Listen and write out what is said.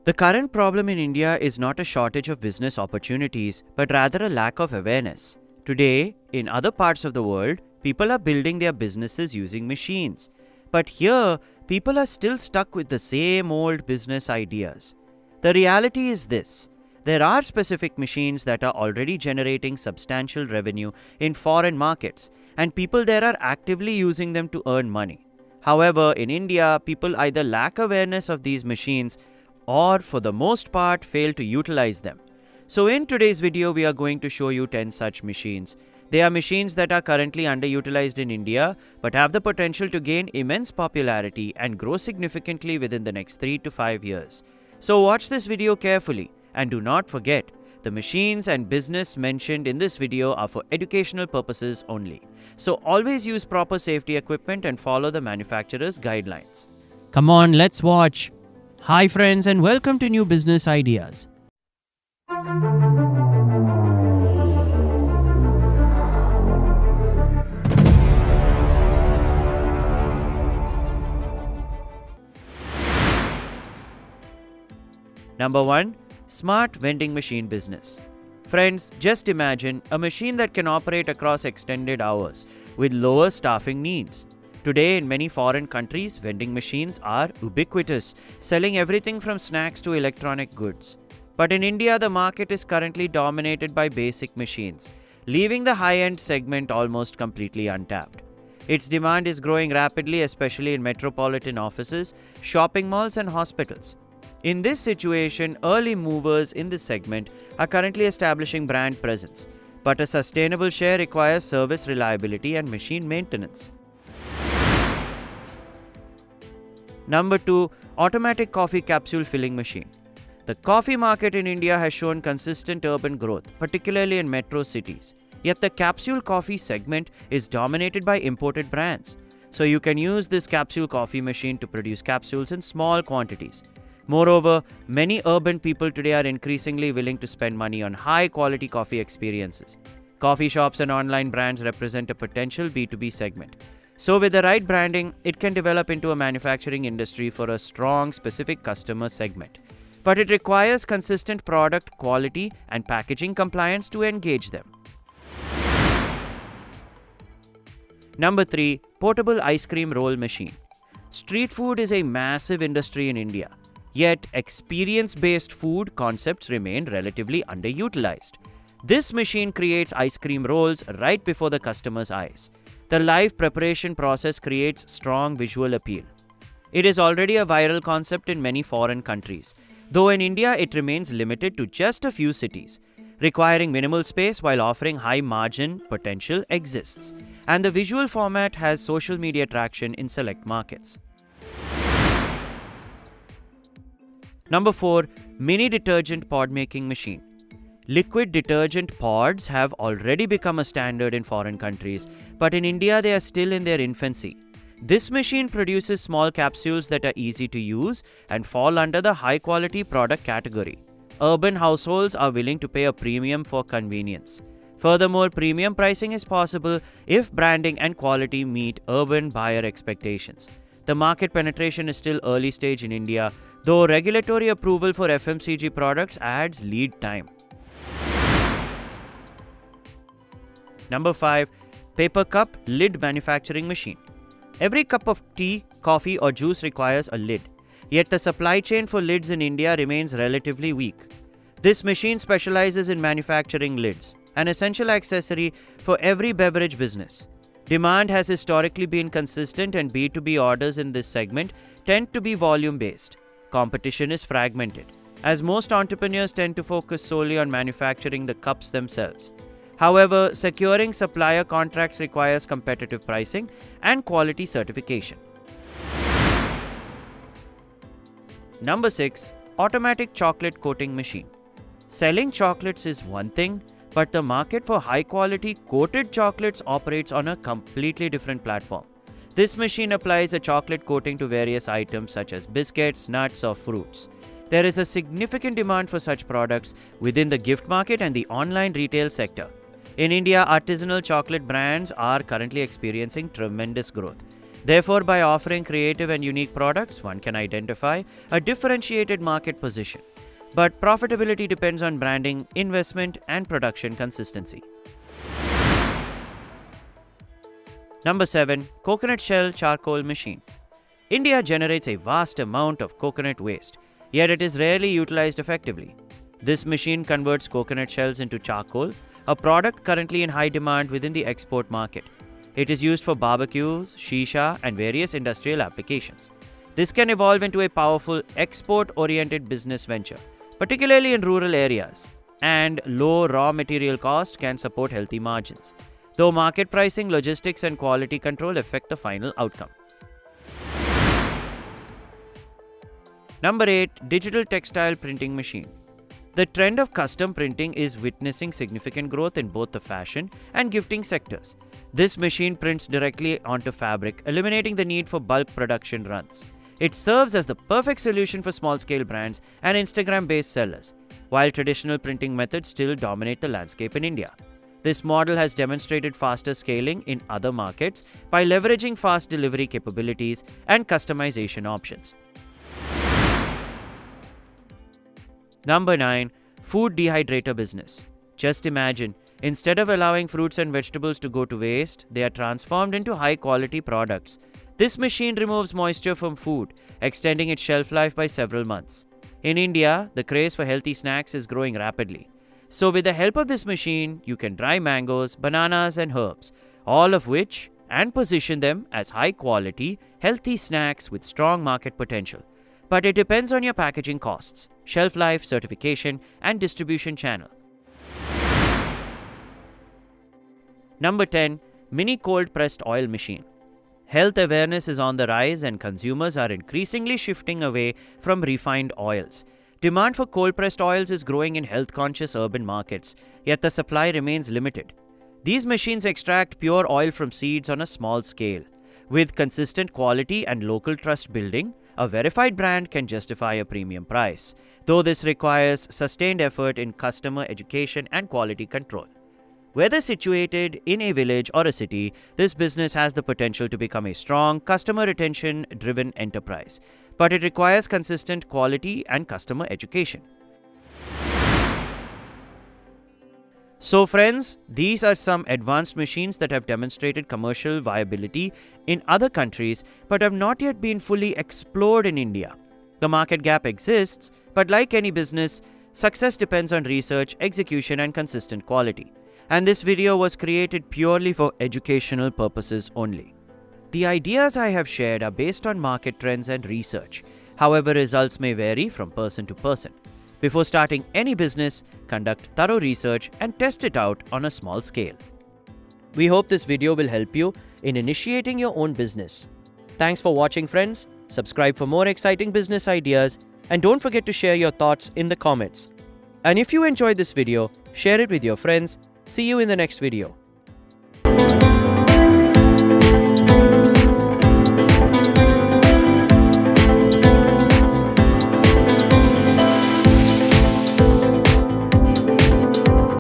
The current problem in India is not a shortage of business opportunities, but rather a lack of awareness. Today, in other parts of the world, people are building their businesses using machines. But here, people are still stuck with the same old business ideas. The reality is this: there are specific machines that are already generating substantial revenue in foreign markets, and people there are actively using them to earn money. However, in India, people either lack awareness of these machines or, for the most part, fail to utilize them. So in today's video, we are going to show you 10 such machines. They are machines that are currently underutilized in India, but have the potential to gain immense popularity and grow significantly within the next 3 to 5 years. So watch this video carefully, and do not forget, the machines and business mentioned in this video are for educational purposes only. So always use proper safety equipment and follow the manufacturer's guidelines. Come on, let's watch. Hi friends, and welcome to New Business Ideas. Number 1. Smart vending machine business. Friends, just imagine a machine that can operate across extended hours with lower staffing needs. Today, in many foreign countries, vending machines are ubiquitous, selling everything from snacks to electronic goods. But in India, the market is currently dominated by basic machines, leaving the high-end segment almost completely untapped. Its demand is growing rapidly, especially in metropolitan offices, shopping malls, and hospitals. In this situation, early movers in this segment are currently establishing brand presence, but a sustainable share requires service reliability and machine maintenance. Number 2. Automatic coffee capsule filling machine. The coffee market in India has shown consistent urban growth, particularly in metro cities. Yet the capsule coffee segment is dominated by imported brands. So you can use this capsule coffee machine to produce capsules in small quantities. Moreover, many urban people today are increasingly willing to spend money on high-quality coffee experiences. Coffee shops and online brands represent a potential B2B segment. So with the right branding, it can develop into a manufacturing industry for a strong, specific customer segment. But it requires consistent product quality and packaging compliance to engage them. Number 3. Portable ice cream roll machine. Street food is a massive industry in India. Yet, experience-based food concepts remain relatively underutilized. This machine creates ice cream rolls right before the customer's eyes. The live preparation process creates strong visual appeal. It is already a viral concept in many foreign countries, though in India it remains limited to just a few cities. Requiring minimal space while offering high margin potential exists, and the visual format has social media traction in select markets. Number 4. Mini detergent pod making machine. Liquid detergent pods have already become a standard in foreign countries, but in India they are still in their infancy. This machine produces small capsules that are easy to use and fall under the high-quality product category. Urban households are willing to pay a premium for convenience. Furthermore, premium pricing is possible if branding and quality meet urban buyer expectations. The market penetration is still early stage in India, though regulatory approval for FMCG products adds lead time. Number 5. Paper cup lid manufacturing machine. Every cup of tea, coffee, or juice requires a lid. Yet the supply chain for lids in India remains relatively weak. This machine specializes in manufacturing lids, an essential accessory for every beverage business. Demand has historically been consistent, and B2B orders in this segment tend to be volume-based. Competition is fragmented, as most entrepreneurs tend to focus solely on manufacturing the cups themselves. However, securing supplier contracts requires competitive pricing and quality certification. Number 6. Automatic chocolate coating machine. Selling chocolates is one thing, but the market for high-quality coated chocolates operates on a completely different platform. This machine applies a chocolate coating to various items such as biscuits, nuts, or fruits. There is a significant demand for such products within the gift market and the online retail sector. In India, artisanal chocolate brands are currently experiencing tremendous growth. Therefore, by offering creative and unique products, one can identify a differentiated market position. But profitability depends on branding, investment, and production consistency. Number 7. Coconut Shell Charcoal Machine. India generates a vast amount of coconut waste, yet it is rarely utilized effectively. This machine converts coconut shells into charcoal, a product currently in high demand within the export market. It is used for barbecues, shisha, and various industrial applications. This can evolve into a powerful export-oriented business venture, particularly in rural areas, and low raw material cost can support healthy margins, though market pricing, logistics, and quality control affect the final outcome. Number 8. Digital Textile Printing Machine. The trend of custom printing is witnessing significant growth in both the fashion and gifting sectors. This machine prints directly onto fabric, eliminating the need for bulk production runs. It serves as the perfect solution for small-scale brands and Instagram-based sellers, while traditional printing methods still dominate the landscape in India. This model has demonstrated faster scaling in other markets by leveraging fast delivery capabilities and customization options. Number 9. Food dehydrator business. Just imagine, instead of allowing fruits and vegetables to go to waste, they are transformed into high-quality products. This machine removes moisture from food, extending its shelf life by several months. In India, the craze for healthy snacks is growing rapidly. So with the help of this machine, you can dry mangoes, bananas, and herbs, all of which, and position them as high-quality, healthy snacks with strong market potential. But it depends on your packaging costs, shelf life, certification, and distribution channel. Number 10. Mini Cold Pressed Oil Machine. Health awareness is on the rise and consumers are increasingly shifting away from refined oils. Demand for cold-pressed oils is growing in health-conscious urban markets, yet the supply remains limited. These machines extract pure oil from seeds on a small scale. With consistent quality and local trust building, a verified brand can justify a premium price, though this requires sustained effort in customer education and quality control. Whether situated in a village or a city, this business has the potential to become a strong, customer retention-driven enterprise, but it requires consistent quality and customer education. So friends, these are some advanced machines that have demonstrated commercial viability in other countries but have not yet been fully explored in India. The market gap exists, but like any business, success depends on research, execution, and consistent quality. And this video was created purely for educational purposes only. The ideas I have shared are based on market trends and research. However, results may vary from person to person. Before starting any business, conduct thorough research and test it out on a small scale. We hope this video will help you in initiating your own business. Thanks for watching, friends. Subscribe for more exciting business ideas and don't forget to share your thoughts in the comments. And if you enjoyed this video, share it with your friends. See you in the next video.